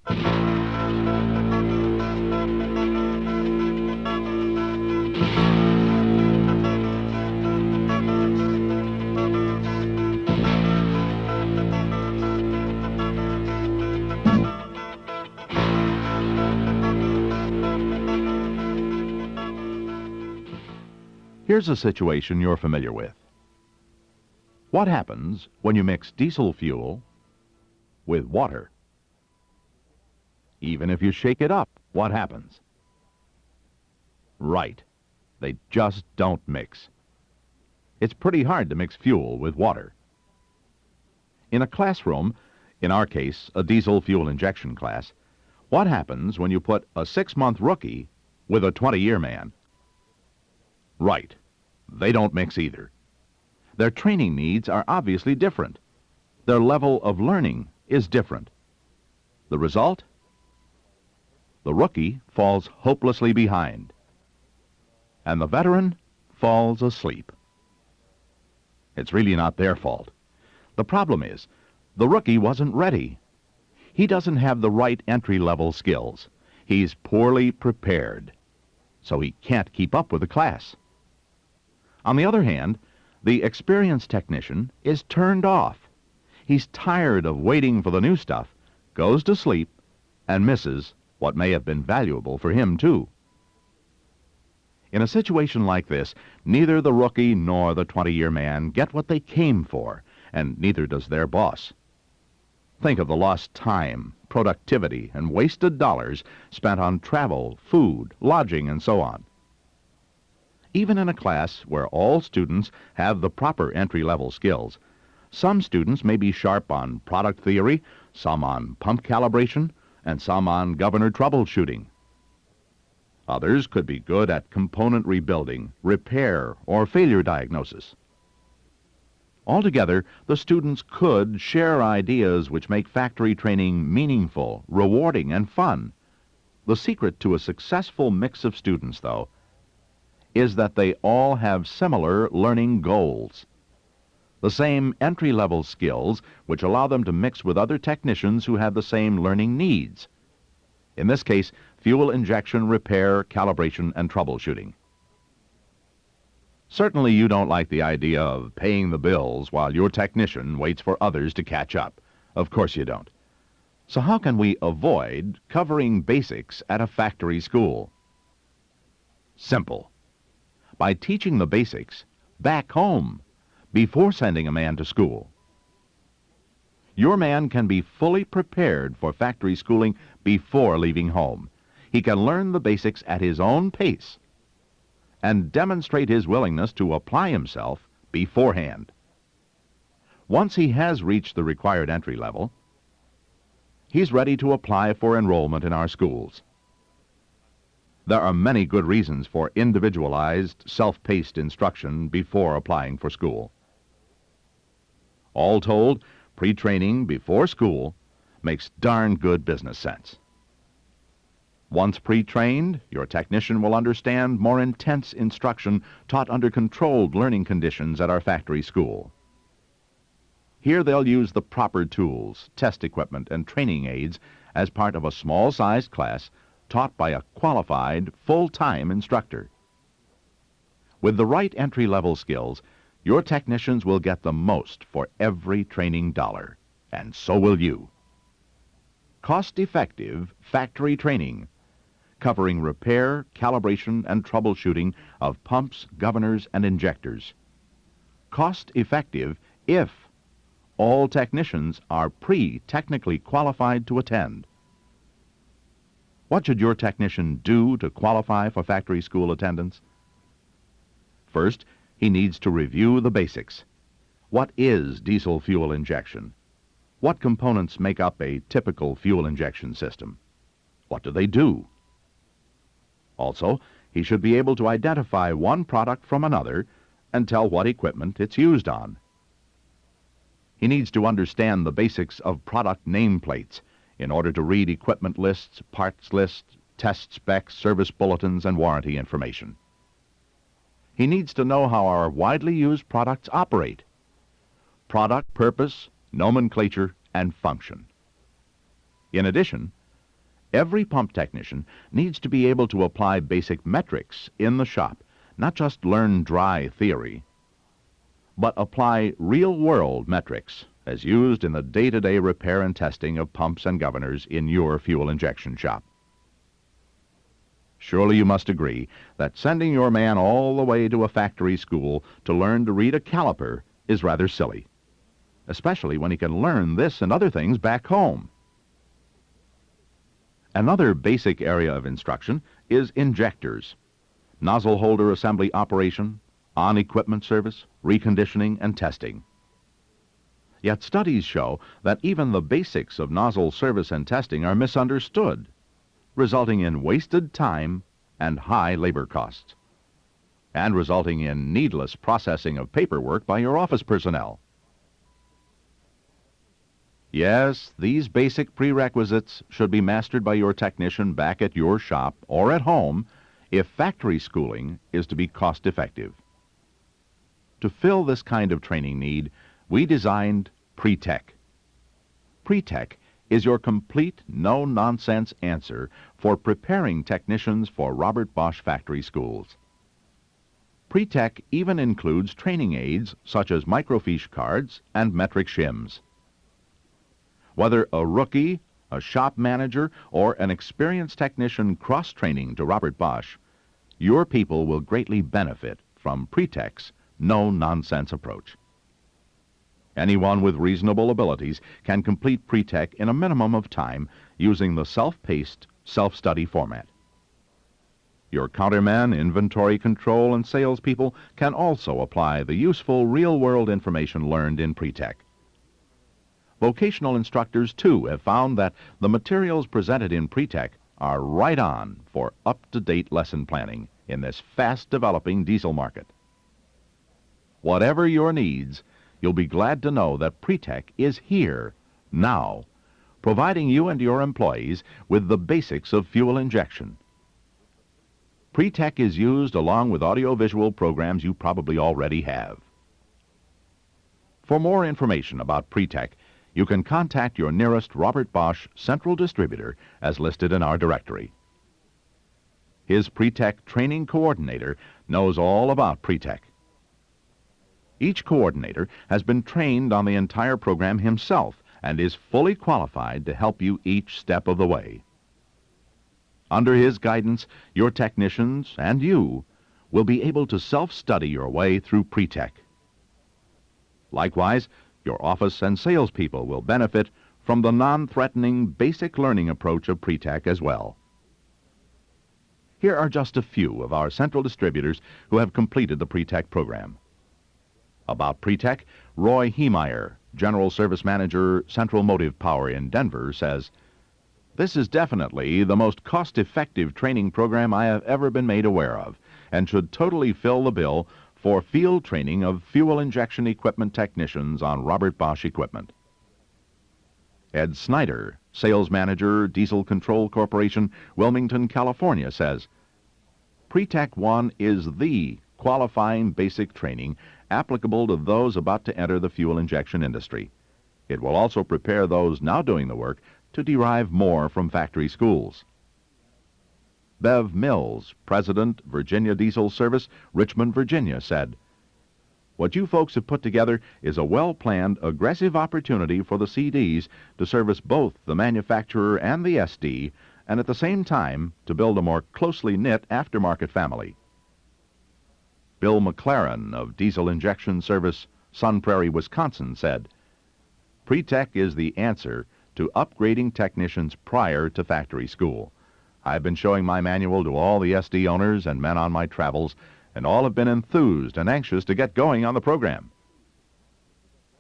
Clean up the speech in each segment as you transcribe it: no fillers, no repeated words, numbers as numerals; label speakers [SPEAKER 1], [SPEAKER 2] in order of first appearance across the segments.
[SPEAKER 1] Here's a situation you're familiar with. What happens when you mix diesel fuel with water? Even if you shake it up, what happens? Right. They just don't mix. It's pretty hard to mix fuel with water. In a classroom, in our case, a diesel fuel injection class, what happens when you put a 6-month rookie with a 20-year man? Right. They don't mix either. Their training needs are obviously different. Their level of learning is different. The result? The rookie falls hopelessly behind, and the veteran falls asleep. It's really not their fault. The problem is, the rookie wasn't ready. He doesn't have the right entry-level skills. He's poorly prepared, so he can't keep up with the class. On the other hand, the experienced technician is turned off. He's tired of waiting for the new stuff, goes to sleep, and misses what may have been valuable for him, too. In a situation like this, neither the rookie nor the 20-year man get what they came for, and neither does their boss. Think of the lost time, productivity, and wasted dollars spent on travel, food, lodging, and so on. Even in a class where all students have the proper entry-level skills, some students may be sharp on product theory, some on pump calibration, and some on governor troubleshooting. Others could be good at component rebuilding, repair, or failure diagnosis. Altogether, the students could share ideas which make factory training meaningful, rewarding, and fun. The secret to a successful mix of students, though, is that they all have similar learning goals. The same entry-level skills which allow them to mix with other technicians who have the same learning needs. In this case, fuel injection, repair, calibration, and troubleshooting. Certainly you don't like the idea of paying the bills while your technician waits for others to catch up. Of course you don't. So how can we avoid covering basics at a factory school? Simple. By teaching the basics back home before sending a man to school. Your man can be fully prepared for factory schooling before leaving home. He can learn the basics at his own pace and demonstrate his willingness to apply himself beforehand. Once he has reached the required entry level, he's ready to apply for enrollment in our schools. There are many good reasons for individualized, self-paced instruction before applying for school. All told, pre-training before school makes darn good business sense. Once pre-trained, your technician will understand more intense instruction taught under controlled learning conditions at our factory school. Here they'll use the proper tools, test equipment, and training aids as part of a small-sized class taught by a qualified, full-time instructor. With the right entry-level skills, your technicians will get the most for every training dollar, and so will you. Cost-effective factory training, covering repair, calibration, and troubleshooting of pumps, governors, and injectors. Cost-effective if all technicians are pre-technically qualified to attend. What should your technician do to qualify for factory school attendance? First, he needs to review the basics. What is diesel fuel injection? What components make up a typical fuel injection system? What do they do? Also, he should be able to identify one product from another and tell what equipment it's used on. He needs to understand the basics of product nameplates in order to read equipment lists, parts lists, test specs, service bulletins, and warranty information. He needs to know how our widely used products operate: product purpose, nomenclature, and function. In addition, Every pump technician needs to be able to apply basic metrics in the shop, not just learn dry theory, but apply real-world metrics as used in the day-to-day repair and testing of pumps and governors in your fuel injection shop. Surely you must agree that sending your man all the way to a factory school to learn to read a caliper is rather silly, especially when he can learn this and other things back home. Another basic area of instruction is injectors, nozzle holder assembly operation, on-equipment service, reconditioning, and testing. Yet studies show that even the basics of nozzle service and testing are misunderstood, resulting in wasted time and high labor costs, and resulting in needless processing of paperwork by your office personnel. Yes, these basic prerequisites should be mastered by your technician back at your shop or at home if factory schooling is to be cost-effective. To fill this kind of training need, we designed Pre-Tech. Pre-Tech is your complete, no-nonsense answer for preparing technicians for Robert Bosch factory schools. Pre-Tech even includes training aids such as microfiche cards and metric shims. Whether a rookie, a shop manager, or an experienced technician cross-training to Robert Bosch, your people will greatly benefit from Pre-Tech's no-nonsense approach. Anyone with reasonable abilities can complete Pre-Tech in a minimum of time using the self-paced, self-study format. Your countermen, inventory control, and salespeople can also apply the useful real-world information learned in Pre-Tech. Vocational instructors, too, have found that the materials presented in Pre-Tech are right on for up-to-date lesson planning in this fast-developing diesel market. Whatever your needs, you'll be glad to know that Pre-Tech is here, now, providing you and your employees with the basics of fuel injection. Pre-Tech is used along with audiovisual programs you probably already have. For more information about Pre-Tech, you can contact your nearest Robert Bosch Central Distributor as listed in our directory. His Pre-Tech training coordinator knows all about Pre-Tech. Each coordinator has been trained on the entire program himself and is fully qualified to help you each step of the way. Under his guidance, your technicians and you will be able to self-study your way through Pre-Tech. Likewise, your office and salespeople will benefit from the non-threatening basic learning approach of Pre-Tech as well. Here are just a few of our central distributors who have completed the Pre-Tech program. About Pre-Tech, Roy Heemeyer, General Service Manager, Central Motive Power in Denver, says, "This is definitely the most cost-effective training program I have ever been made aware of, and should totally fill the bill for field training of fuel injection equipment technicians on Robert Bosch equipment." Ed Snyder, Sales Manager, Diesel Control Corporation, Wilmington, California, says, "Pre-Tech 1 is the qualifying basic training applicable to those about to enter the fuel injection industry. It will also prepare those now doing the work to derive more from factory schools." Bev Mills, President, Virginia Diesel Service, Richmond, Virginia, said, "What you folks have put together is a well-planned, aggressive opportunity for the CDs to service both the manufacturer and the SD, and at the same time to build a more closely knit aftermarket family." Bill McLaren of Diesel Injection Service, Sun Prairie, Wisconsin, said, "Pre-Tech is the answer to upgrading technicians prior to factory school. I've been showing my manual to all the SD owners and men on my travels, and all have been enthused and anxious to get going on the program."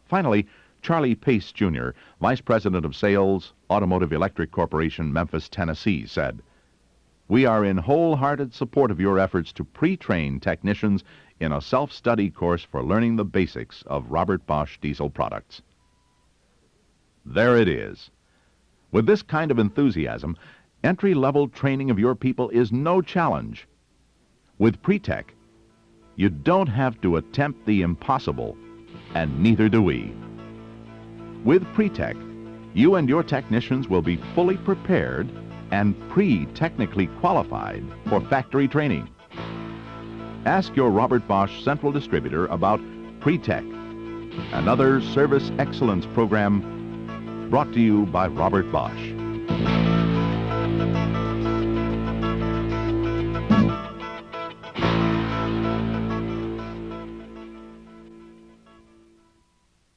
[SPEAKER 1] Finally, Charlie Pace, Jr., Vice President of Sales, Automotive Electric Corporation, Memphis, Tennessee, said, "We are in wholehearted support of your efforts to pre-train technicians in a self-study course for learning the basics of Robert Bosch diesel products." There it is. With this kind of enthusiasm, entry-level training of your people is no challenge. With Pre-Tech, you don't have to attempt the impossible, and neither do we. With Pre-Tech, you and your technicians will be fully prepared and pre-technically qualified for factory training. Ask your Robert Bosch Central Distributor about Pre-Tech, another service excellence program brought to you by Robert Bosch.